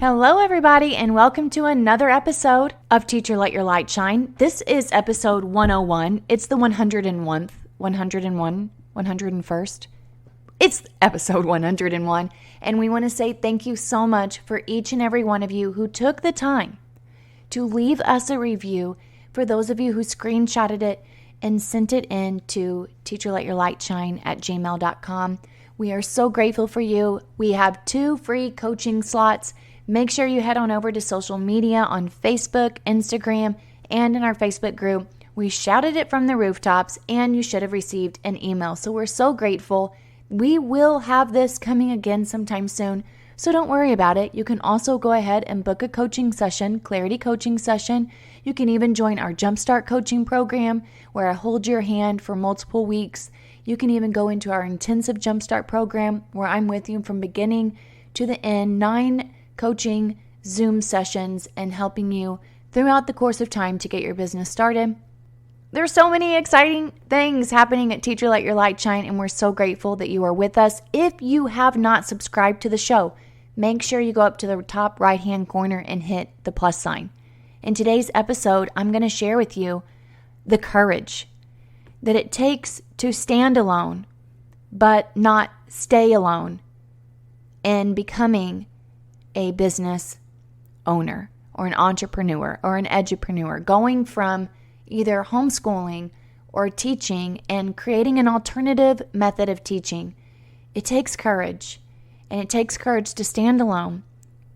Hello, everybody, and welcome to another episode of Teacher Let Your Light Shine. This is episode 101. It's the 101st. It's episode 101, and we want to say thank you so much for each and every one of you who took the time to leave us a review. For those of you who screenshotted it and sent it in to teacherletyourlightshine@gmail.com. We are so grateful for you. We have 2 free coaching slots. Make sure you head on over to social media on Facebook, Instagram, and in our Facebook group. We shouted it from the rooftops, and you should have received an email. So we're so grateful. We will have this coming again sometime soon, so don't worry about it. You can also go ahead and book a coaching session, Clarity Coaching Session. You can even join our Jumpstart Coaching Program, where I hold your hand for multiple weeks. You can even go into our Intensive Jumpstart Program, where I'm with you from beginning to the end, 9 coaching Zoom sessions and helping you throughout the course of time to get your business started. There's so many exciting things happening at Teacher Let Your Light Shine, and we're so grateful that you are with us. If you have not subscribed to the show, make sure you go up to the top right-hand corner and hit the plus sign. In today's episode, I'm going to share with you the courage that it takes to stand alone, but not stay alone in becoming a business owner or an entrepreneur or an edupreneur, going from either homeschooling or teaching and creating an alternative method of teaching. It takes courage, and it takes courage to stand alone,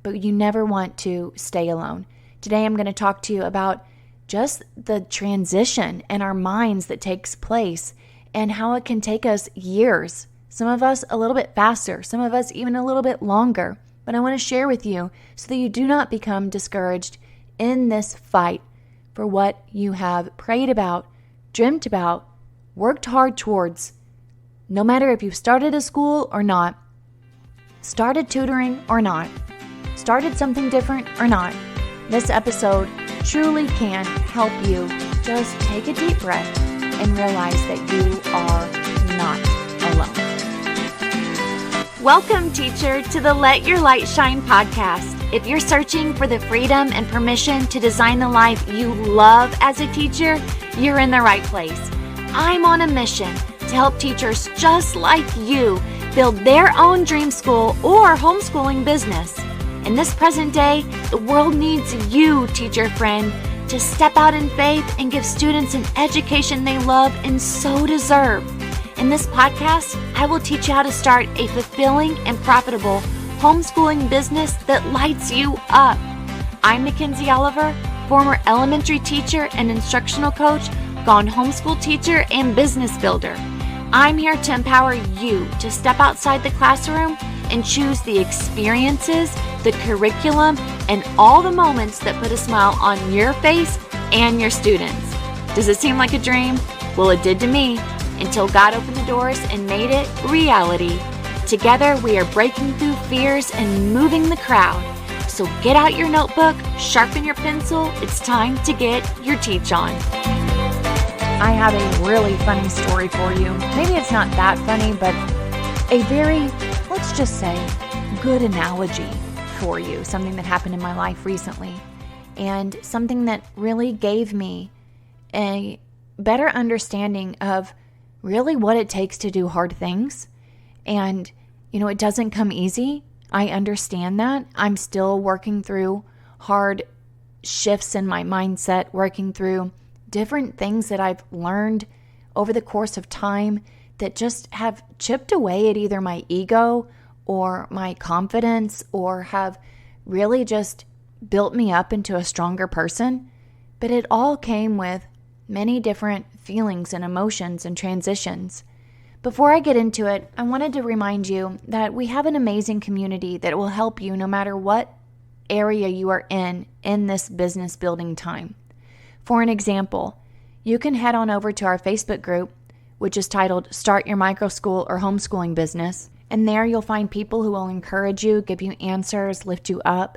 but you never want to stay alone. Today I'm going to talk to you about just the transition in our minds that takes place and how it can take us years, some of us a little bit faster, some of us even a little bit longer. But I want to share with you so that you do not become discouraged in this fight for what you have prayed about, dreamt about, worked hard towards. No matter if you've started a school or not, started tutoring or not, started something different or not, this episode truly can help you just take a deep breath and realize that you are not alone. Welcome, teacher, to the Let Your Light Shine podcast. If you're searching for the freedom and permission to design the life you love as a teacher, you're in the right place. I'm on a mission to help teachers just like you build their own dream school or homeschooling business. In this present day, the world needs you, teacher friend, to step out in faith and give students an education they love and so deserve. In this podcast, I will teach you how to start a fulfilling and profitable homeschooling business that lights you up. I'm Makenzie Oliver, former elementary teacher and instructional coach, gone homeschool teacher and business builder. I'm here to empower you to step outside the classroom and choose the experiences, the curriculum, and all the moments that put a smile on your face and your students. Does it seem like a dream? Well, it did to me, until God opened the doors and made it reality. Together, we are breaking through fears and moving the crowd. So get out your notebook, sharpen your pencil. It's time to get your teach on. I have a really funny story for you. Maybe it's not that funny, but a very, let's just say, good analogy for you. Something that happened in my life recently, and something that really gave me a better understanding of really what it takes to do hard things. And, it doesn't come easy. I understand that. I'm still working through hard shifts in my mindset, working through different things that I've learned over the course of time that just have chipped away at either my ego or my confidence, or have really just built me up into a stronger person. But it all came with many different feelings and emotions and transitions. Before I get into it, I wanted to remind you that we have an amazing community that will help you no matter what area you are in this business building time. For an example, you can head on over to our Facebook group, which is titled Start Your Micro School or Homeschooling Business, and there you'll find people who will encourage you, give you answers, lift you up.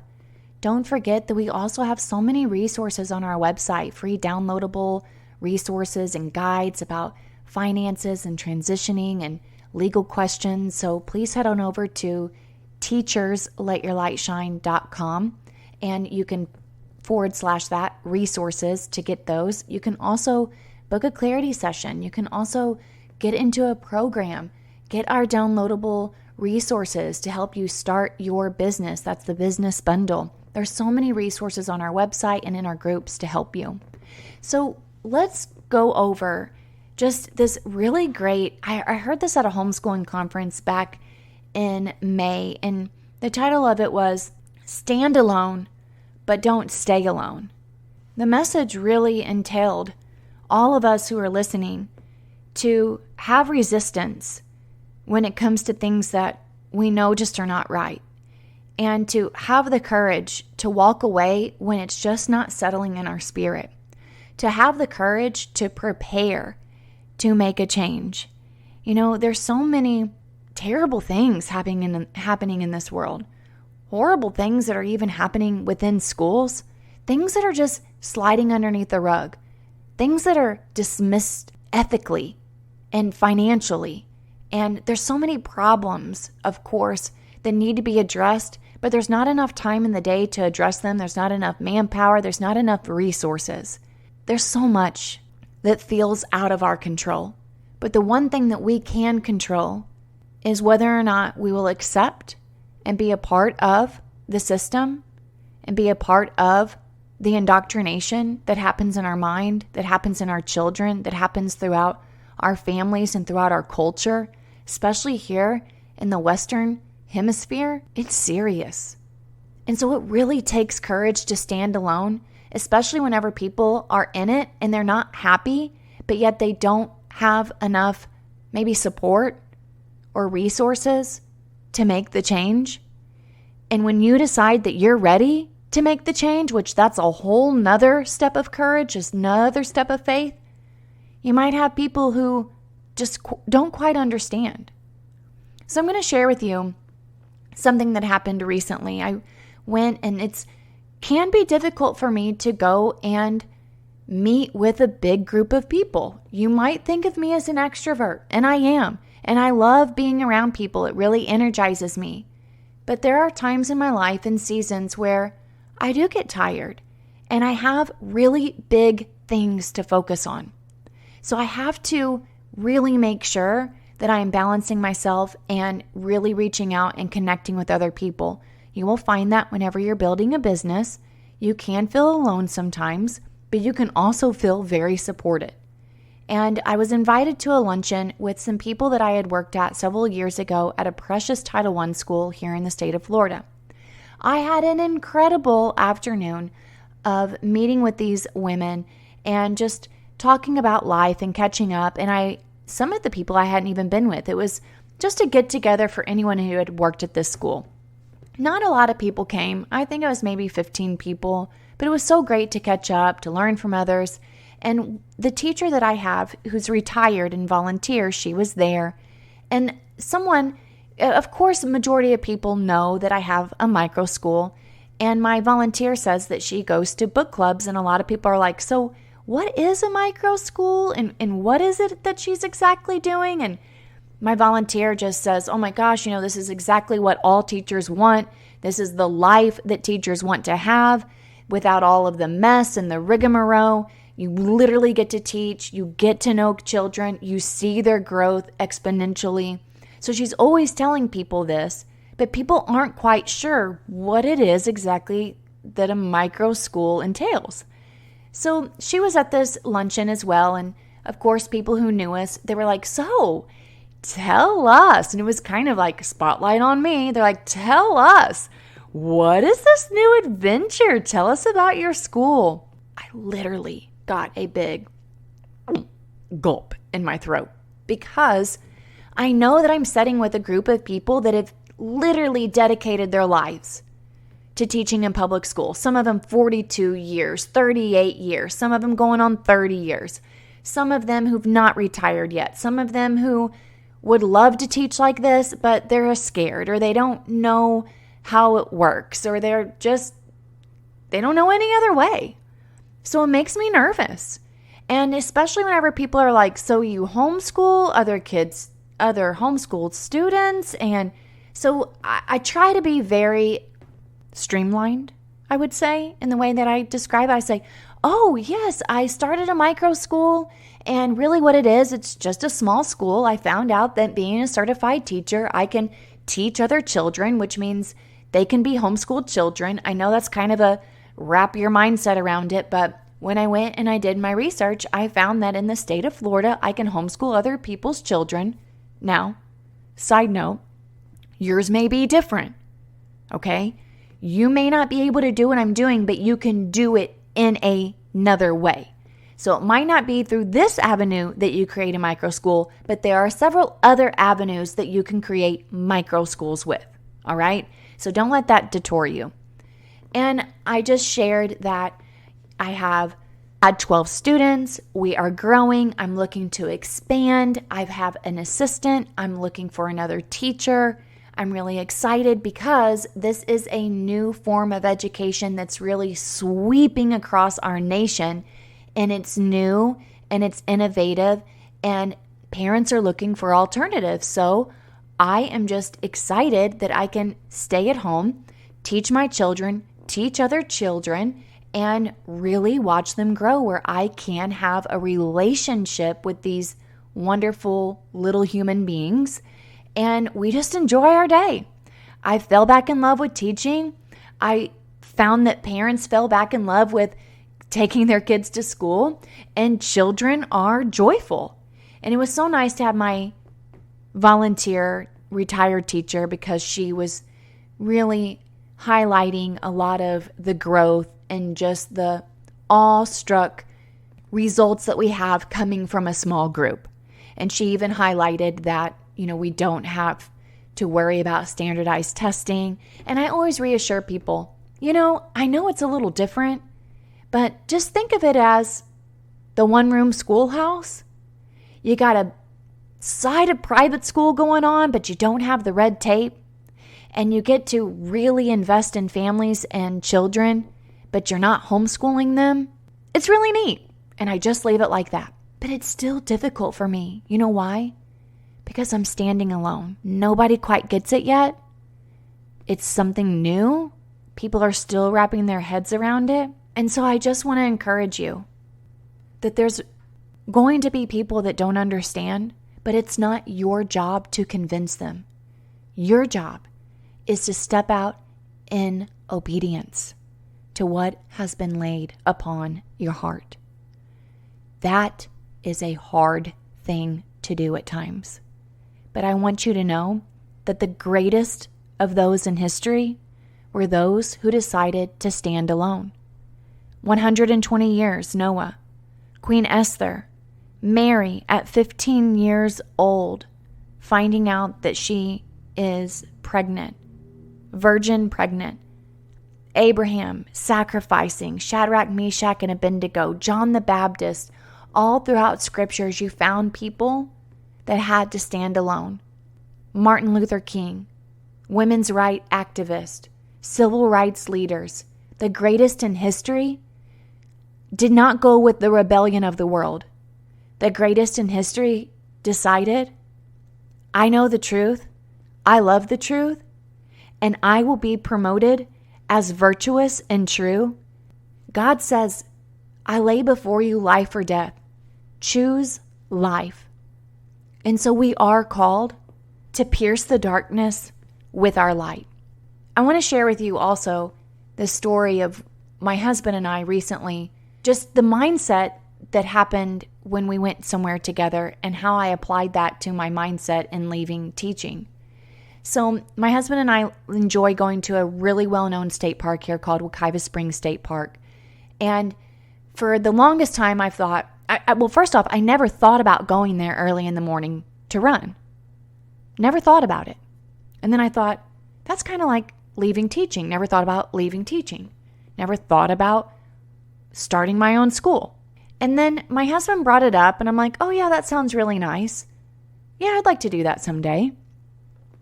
Don't forget that we also have so many resources on our website, free downloadable resources and guides about finances and transitioning and legal questions. So please head on over to teachersletyourlightshine.com, and you can /that resources to get those. You can also book a clarity session. You can also get into a program, get our downloadable resources to help you start your business. That's the business bundle. There's so many resources on our website and in our groups to help you. So let's go over just this really great, I heard this at a homeschooling conference back in May, and the title of it was Stand Alone, but Don't Stay Alone. The message really entailed all of us who are listening to have resistance when it comes to things that we know just are not right, and to have the courage to walk away when it's just not settling in our spirit, to have the courage to prepare to make a change. You know, there's so many terrible things happening in this world, horrible things that are even happening within schools, things that are just sliding underneath the rug, things that are dismissed ethically and financially. And there's so many problems, of course, that need to be addressed, but there's not enough time in the day to address them. There's not enough manpower. There's not enough resources. There's so much that feels out of our control. But the one thing that we can control is whether or not we will accept and be a part of the system and be a part of the indoctrination that happens in our mind, that happens in our children, that happens throughout our families and throughout our culture, especially here in the Western Hemisphere. It's serious. And so it really takes courage to stand alone, especially whenever people are in it and they're not happy, but yet they don't have enough maybe support or resources to make the change. And when you decide that you're ready to make the change, which that's a whole nother step of courage, just another step of faith, you might have people who just don't quite understand. So I'm going to share with you something that happened recently. I went, and it can be difficult for me to go and meet with a big group of people. You might think of me as an extrovert, and I am. And I love being around people. It really energizes me. But there are times in my life and seasons where I do get tired, and I have really big things to focus on. So I have to really make sure that I am balancing myself and really reaching out and connecting with other people. You will find that whenever you're building a business, you can feel alone sometimes, but you can also feel very supported. And I was invited to a luncheon with some people that I had worked at several years ago at a precious Title I school here in the state of Florida. I had an incredible afternoon of meeting with these women and just talking about life and catching up. And some of the people I hadn't even been with. It was just a get together for anyone who had worked at this school. Not a lot of people came. I think it was maybe 15 people, but it was so great to catch up, to learn from others. And the teacher that I have, who's retired and volunteers, she was there. And someone, of course, the majority of people know that I have a micro school. And my volunteer says that she goes to book clubs. And a lot of people are like, so what is a micro school? And what is it that she's exactly doing? And my volunteer just says, oh my gosh, this is exactly what all teachers want. This is the life that teachers want to have without all of the mess and the rigmarole. You literally get to teach, you get to know children, you see their growth exponentially. So she's always telling people this, but people aren't quite sure what it is exactly that a micro school entails. So she was at this luncheon as well, and of course people who knew us, they were like, so tell us. And it was kind of like spotlight on me. They're like, tell us, what is this new adventure? Tell us about your school. I literally got a big gulp in my throat because I know that I'm sitting with a group of people that have literally dedicated their lives to teaching in public school. Some of them 42 years, 38 years, some of them going on 30 years, some of them who've not retired yet, some of them who would love to teach like this, but they're scared or they don't know how it works or they don't know any other way. So it makes me nervous. And especially whenever people are like, so you homeschool other kids, other homeschooled students? And So I try to be very streamlined, I would say, in the way that I describe it. I say, oh, yes, I started a micro school, and really what it is, it's just a small school. I found out that being a certified teacher, I can teach other children, which means they can be homeschooled children. I know that's kind of a wrap your mindset around it, but when I went and I did my research, I found that in the state of Florida, I can homeschool other people's children. Now, side note, yours may be different, okay? You may not be able to do what I'm doing, but you can do it in another way. So it might not be through this avenue that you create a micro school, but there are several other avenues that you can create micro schools with, all right? So don't let that detour you. And I just shared that I have had 12 students. We are growing. I'm looking to expand. I have an assistant. I'm looking for another teacher. I'm really excited because this is a new form of education that's really sweeping across our nation, and it's new and it's innovative, and parents are looking for alternatives. So I am just excited that I can stay at home, teach my children, teach other children, and really watch them grow, where I can have a relationship with these wonderful little human beings, and we just enjoy our day. I fell back in love with teaching. I found that parents fell back in love with taking their kids to school, and children are joyful. And it was so nice to have my volunteer retired teacher, because she was really highlighting a lot of the growth and just the awestruck results that we have coming from a small group. And she even highlighted that, we don't have to worry about standardized testing. And I always reassure people, I know it's a little different, but just think of it as the one-room schoolhouse. You got a side of private school going on, but you don't have the red tape. And you get to really invest in families and children, but you're not homeschooling them. It's really neat. And I just leave it like that. But it's still difficult for me. You know why? Because I'm standing alone. Nobody quite gets it yet. It's something new. People are still wrapping their heads around it. And so I just want to encourage you that there's going to be people that don't understand, but it's not your job to convince them. Your job is to step out in obedience to what has been laid upon your heart. That is a hard thing to do at times. But I want you to know that the greatest of those in history were those who decided to stand alone. 120 years, Noah, Queen Esther, Mary at 15 years old, finding out that she is pregnant, virgin pregnant. Abraham sacrificing, Shadrach, Meshach, and Abednego, John the Baptist. All throughout scriptures, you found people that had to stand alone. Martin Luther King, women's rights activist, civil rights leaders, the greatest in history, did not go with the rebellion of the world. The greatest in history decided, I know the truth, I love the truth, and I will be promoted as virtuous and true. God says, I lay before you life or death. Choose life. And so we are called to pierce the darkness with our light. I want to share with you also the story of my husband and I recently, just the mindset that happened when we went somewhere together and how I applied that to my mindset in leaving teaching. So my husband and I enjoy going to a really well-known state park here called Wekiva Springs State Park. And for the longest time, I've thought, well, first off, I never thought about going there early in the morning to run. Never thought about it. And then I thought, that's kind of like leaving teaching. Never thought about leaving teaching. Never thought about starting my own school. And then my husband brought it up, and I'm like, oh yeah, that sounds really nice. Yeah, I'd like to do that someday.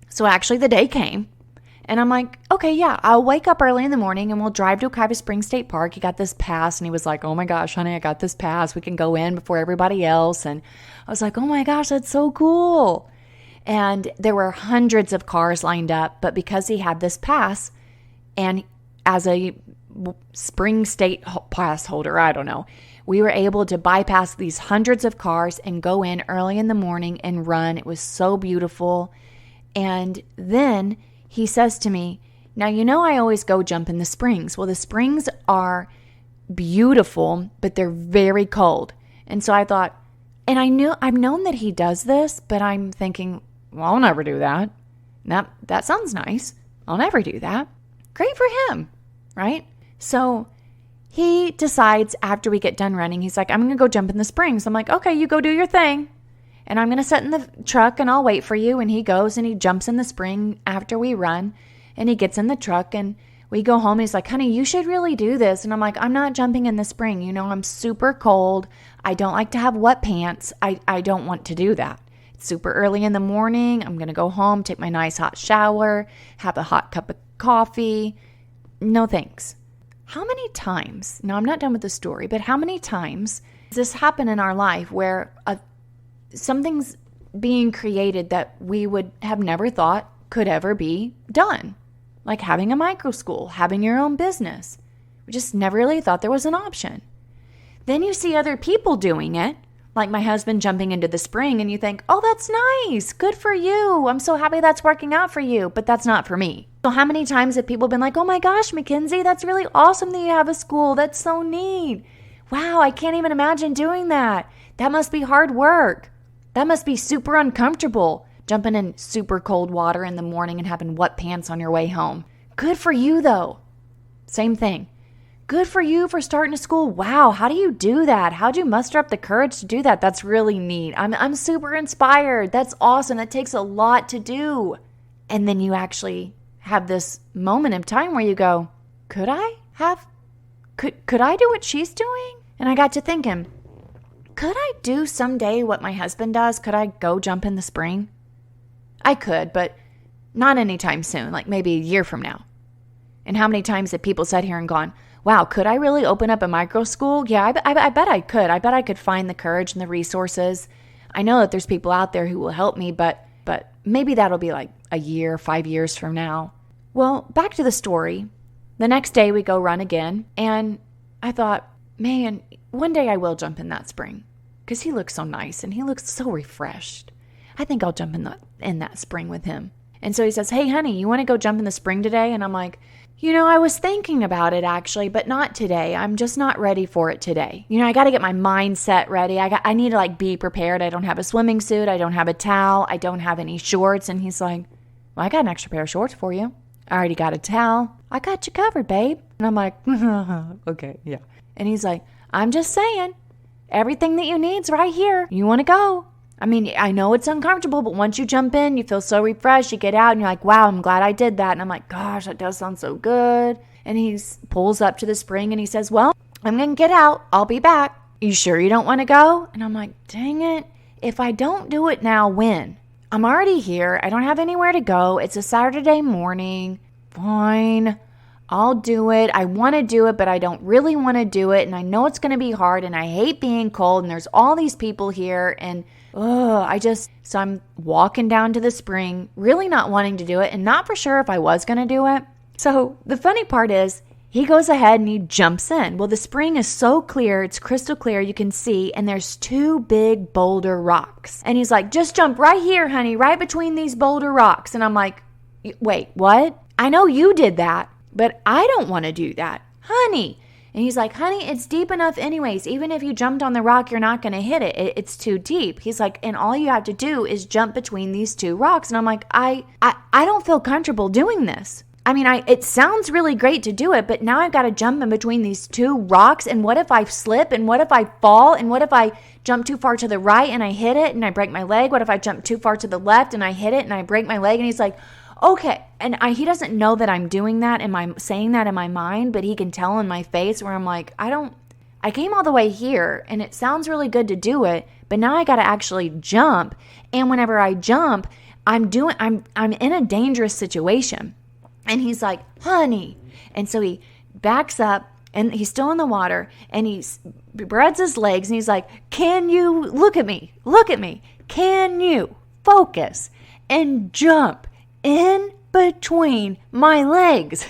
So actually the day came, and I'm like, okay, yeah, I'll wake up early in the morning and we'll drive to Wekiva Springs State Park. He got this pass, and he was like, oh my gosh, honey, I got this pass. We can go in before everybody else. And I was like, oh my gosh, that's so cool. And there were hundreds of cars lined up, but because he had this pass, and as a spring state pass holder, I don't know, we were able to bypass these hundreds of cars and go in early in the morning and run. It was so beautiful. And then he says to me, now, I always go jump in the springs. Well, the springs are beautiful, but they're very cold. And so I thought, and I've known that he does this, but I'm thinking, well, I'll never do that. That sounds nice. I'll never do that. Great for him, right? So he decides after we get done running, he's like, I'm going to go jump in the springs. I'm like, okay, you go do your thing. And I'm going to sit in the truck and I'll wait for you. And he goes and he jumps in the spring after we run. And he gets in the truck and we go home. And he's like, honey, you should really do this. And I'm like, I'm not jumping in the spring. I'm super cold. I don't like to have wet pants. I don't want to do that. It's super early in the morning. I'm going to go home, take my nice hot shower, have a hot cup of coffee. No thanks. How many times, now I'm not done with the story, but how many times does this happen in our life where something's being created that we would have never thought could ever be done? Like having a micro school, having your own business. We just never really thought there was an option. Then you see other people doing it, like my husband jumping into the spring, and you think, oh, that's nice. Good for you. I'm so happy that's working out for you, but that's not for me. So how many times have people been like, oh my gosh, Makenzie, that's really awesome that you have a school. That's so neat. Wow, I can't even imagine doing that. That must be hard work. That must be super uncomfortable. Jumping in super cold water in the morning and having wet pants on your way home. Good for you, though. Same thing. Good for you for starting a school. Wow, how do you do that? How'd you muster up the courage to do that? That's really neat. I'm super inspired. That's awesome. That takes a lot to do. And then you actually have this moment of time where you go, could I do what she's doing? And I got to thinking, could I do someday what my husband does? Could I go jump in the spring? I could, but not anytime soon, like maybe a year from now. And how many times have people sat here and gone, wow, could I really open up a micro school? Yeah, I bet I could. I bet I could find the courage and the resources. I know that there's people out there who will help me, but maybe that'll be like a year, 5 years from now. Well, back to the story. The next day we go run again, and I thought, man, one day I will jump in that spring because he looks so nice and he looks so refreshed. I think I'll jump in that spring with him. And so he says, hey, honey, you want to go jump in the spring today? And I'm like, I was thinking about it actually, but not today. I'm just not ready for it today. I got to get my mindset ready. I need to be prepared. I don't have a swimming suit. I don't have a towel. I don't have any shorts. And he's like, well, I got an extra pair of shorts for you. I already got a towel. I got you covered, babe. And I'm like, okay, yeah. And he's like, I'm just saying, everything that you need's right here. You want to go? I mean, I know it's uncomfortable, but once you jump in, you feel so refreshed. You get out and you're like, wow, I'm glad I did that. And I'm like, gosh, that does sound so good. And he pulls up to the spring and he says, well, I'm going to get out. I'll be back. You sure you don't want to go? And I'm like, dang it. If I don't do it now, when? I'm already here. I don't have anywhere to go. It's a Saturday morning. Fine. I'll do it. I want to do it, but I don't really want to do it. And I know it's going to be hard and I hate being cold and there's all these people here and so I'm walking down to the spring, really not wanting to do it and not for sure if I was going to do it. So the funny part is he goes ahead and he jumps in. Well, the spring is so clear. It's crystal clear. You can see, and there's 2 big boulder rocks. And he's like, just jump right here, honey, right between these boulder rocks. And I'm like, wait, what? I know you did that, but I don't want to do that, honey. And he's like, honey, it's deep enough anyways. Even if you jumped on the rock, you're not going to hit it. It's too deep. He's like, and all you have to do is jump between these 2 rocks. And I'm like, I don't feel comfortable doing this. I mean, it sounds really great to do it, but now I've got to jump in between these 2 rocks. And what if I slip? And what if I fall? And what if I jump too far to the right and I hit it and I break my leg? What if I jump too far to the left and I hit it and I break my leg? And he's like, okay. And he doesn't know that I'm doing that and I'm saying that in my mind, but he can tell in my face where I'm like, I came all the way here and it sounds really good to do it, but now I got to actually jump. And whenever I jump, I'm in a dangerous situation. And he's like, honey. And so he backs up and he's still in the water and he spreads his legs and he's like, can you look at me? Look at me. Can you focus? and jump in between my legs.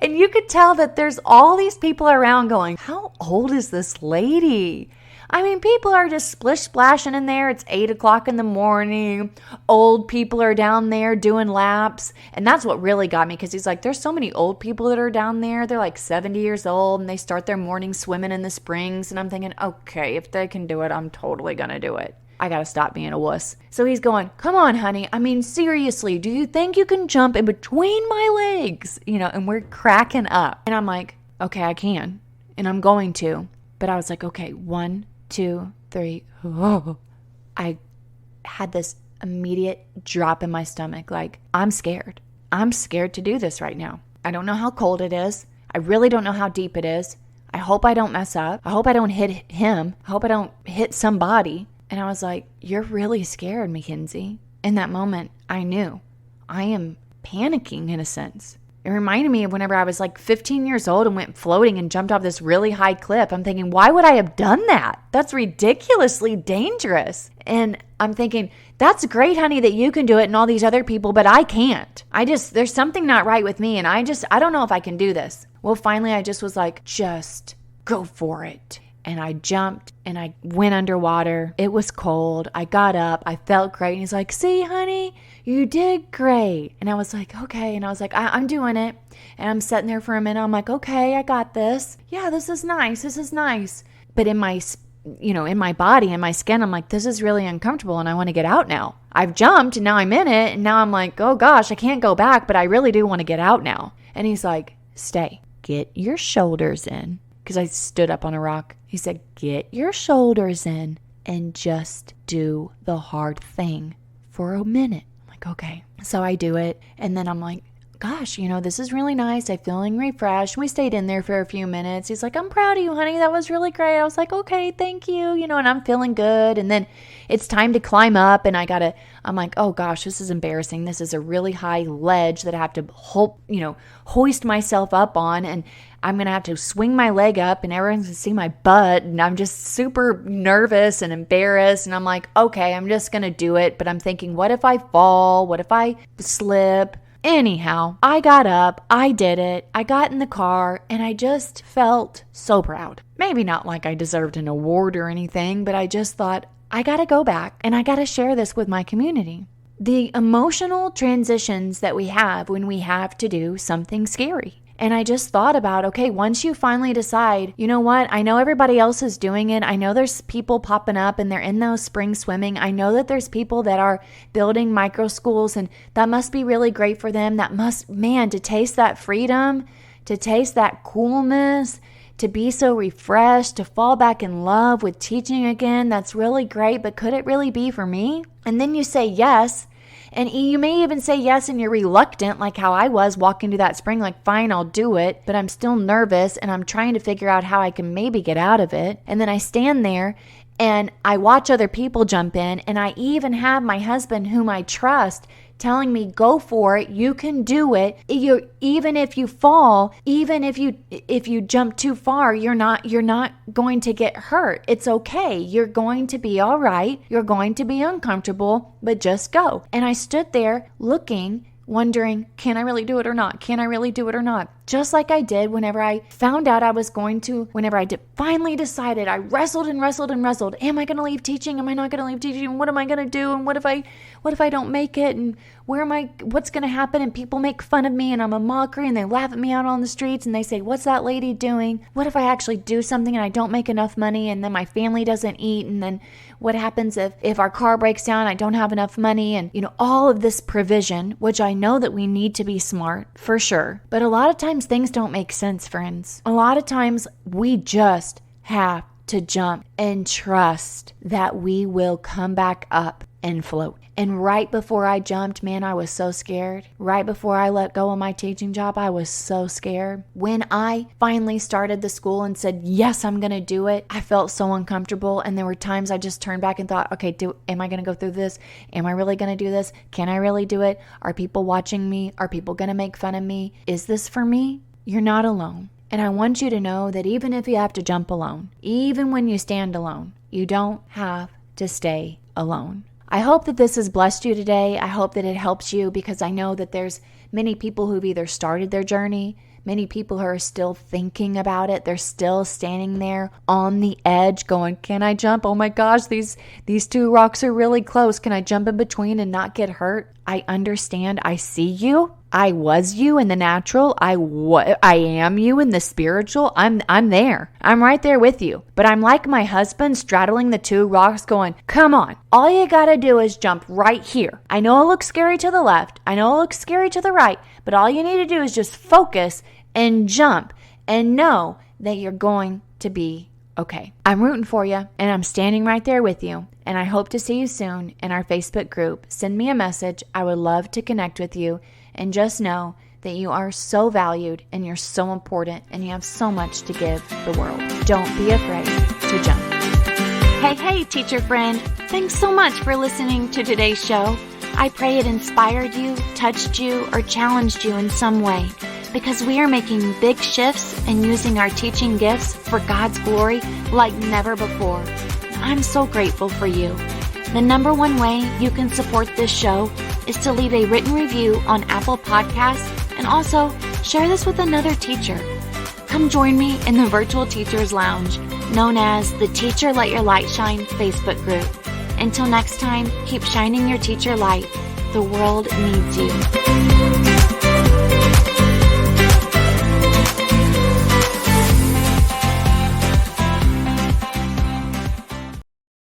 And you could tell that there's all these people around going, how old is this lady? I mean, people are just splish splashing in there. It's 8 o'clock in the morning. Old people are down there doing laps. And that's what really got me, because he's like, there's so many old people that are down there. They're like 70 years old and they start their morning swimming in the springs. And I'm thinking, okay, if they can do it, I'm totally going to do it. I got to stop being a wuss. So he's going, come on, honey. I mean, seriously, do you think you can jump in between my legs? And we're cracking up. And I'm like, okay, I can. And I'm going to. But I was like, okay, 1, 2, 3. Oh. I had this immediate drop in my stomach. Like, I'm scared. I'm scared to do this right now. I don't know how cold it is. I really don't know how deep it is. I hope I don't mess up. I hope I don't hit him. I hope I don't hit somebody. And I was like, you're really scared, Makenzie. In that moment, I knew I am panicking in a sense. It reminded me of whenever I was like 15 years old and went floating and jumped off this really high cliff. I'm thinking, why would I have done that? That's ridiculously dangerous. And I'm thinking, that's great, honey, that you can do it and all these other people, but I can't. There's something not right with me. And I don't know if I can do this. Well, finally, I just was like, just go for it. And I jumped and I went underwater. It was cold. I got up. I felt great. And he's like, see, honey, you did great. And I was like, okay. And I was like, I'm doing it. And I'm sitting there for a minute. I'm like, okay, I got this. Yeah, this is nice. This is nice. But in my, in my body, in my skin, I'm like, this is really uncomfortable and I want to get out now. I've jumped and now I'm in it. And now I'm like, oh gosh, I can't go back, but I really do want to get out now. And he's like, stay, get your shoulders in. Because I stood up on a rock. He said, get your shoulders in and just do the hard thing for a minute. I'm like, okay. So I do it. And then I'm like, gosh, this is really nice. I'm feeling refreshed. We stayed in there for a few minutes. He's like, I'm proud of you, honey. That was really great. I was like, okay, thank you. And I'm feeling good. And then it's time to climb up. And I'm like, oh gosh, this is embarrassing. This is a really high ledge that I have to hoist myself up on. And I'm going to have to swing my leg up and everyone's going to see my butt. And I'm just super nervous and embarrassed. And I'm like, okay, I'm just going to do it. But I'm thinking, what if I fall? What if I slip? Anyhow, I got up, I did it, I got in the car, and I just felt so proud. Maybe not like I deserved an award or anything, but I just thought, I gotta go back and I gotta share this with my community. The emotional transitions that we have when we have to do something scary. And I just thought about, okay, once you finally decide, you know what? I know everybody else is doing it. I know there's people popping up and they're in those spring swimming. I know that there's people that are building micro schools and that must be really great for them. To taste that freedom, to taste that coolness, to be so refreshed, to fall back in love with teaching again. That's really great, but could it really be for me? And then you say yes. And you may even say yes and you're reluctant, like how I was walking to that spring, like, fine, I'll do it. But I'm still nervous and I'm trying to figure out how I can maybe get out of it. And then I stand there and I watch other people jump in. And I even have my husband, whom I trust, telling me, go for it. You can do it. Even if you fall, even if you jump too far, you're not going to get hurt. It's okay. You're going to be all right. You're going to be uncomfortable, but just go. And I stood there looking, wondering, can I really do it or not? Can I really do it or not? Just like I did whenever I found out I was going to, finally decided, I wrestled and wrestled and wrestled. Am I going to leave teaching? Am I not going to leave teaching? What am I going to do? And what if I don't make it? And what's going to happen? And people make fun of me and I'm a mockery and they laugh at me out on the streets and they say, what's that lady doing? What if I actually do something and I don't make enough money and then my family doesn't eat? And then what happens if our car breaks down, I don't have enough money? And all of this provision, which I know that we need to be smart for sure. But a lot of times things don't make sense, friends. A lot of times we just have to jump and trust that we will come back up and float. And right before I jumped, man, I was so scared. Right before I let go of my teaching job, I was so scared. When I finally started the school and said, yes, I'm going to do it, I felt so uncomfortable. And there were times I just turned back and thought, okay, am I going to go through this? Am I really going to do this? Can I really do it? Are people watching me? Are people going to make fun of me? Is this for me? You're not alone. And I want you to know that even if you have to jump alone, even when you stand alone, you don't have to stay alone. I hope that this has blessed you today. I hope that it helps you, because I know that there's many people who've either started their journey, many people who are still thinking about it. They're still standing there on the edge going, can I jump? Oh my gosh, these two rocks are really close. Can I jump in between and not get hurt? I understand. I see you. I was you in the natural. I am you in the spiritual. I'm there. I'm right there with you. But I'm like my husband straddling the two rocks going, come on. All you got to do is jump right here. I know it looks scary to the left. I know it looks scary to the right. But all you need to do is just focus and jump and know that you're going to be okay. I'm rooting for you, and I'm standing right there with you. And I hope to see you soon in our Facebook group. Send me a message. I would love to connect with you. And just know that you are so valued and you're so important and you have so much to give the world. Don't be afraid to jump. Hey, teacher friend. Thanks so much for listening to today's show. I pray it inspired you, touched you, or challenged you in some way, because we are making big shifts and using our teaching gifts for God's glory like never before. I'm so grateful for you. The number one way you can support this show is to leave a written review on Apple Podcasts, and also share this with another teacher. Come join me in the Virtual Teachers Lounge, known as the Teacher Let Your Light Shine Facebook group. Until next time, keep shining your teacher light. The world needs you.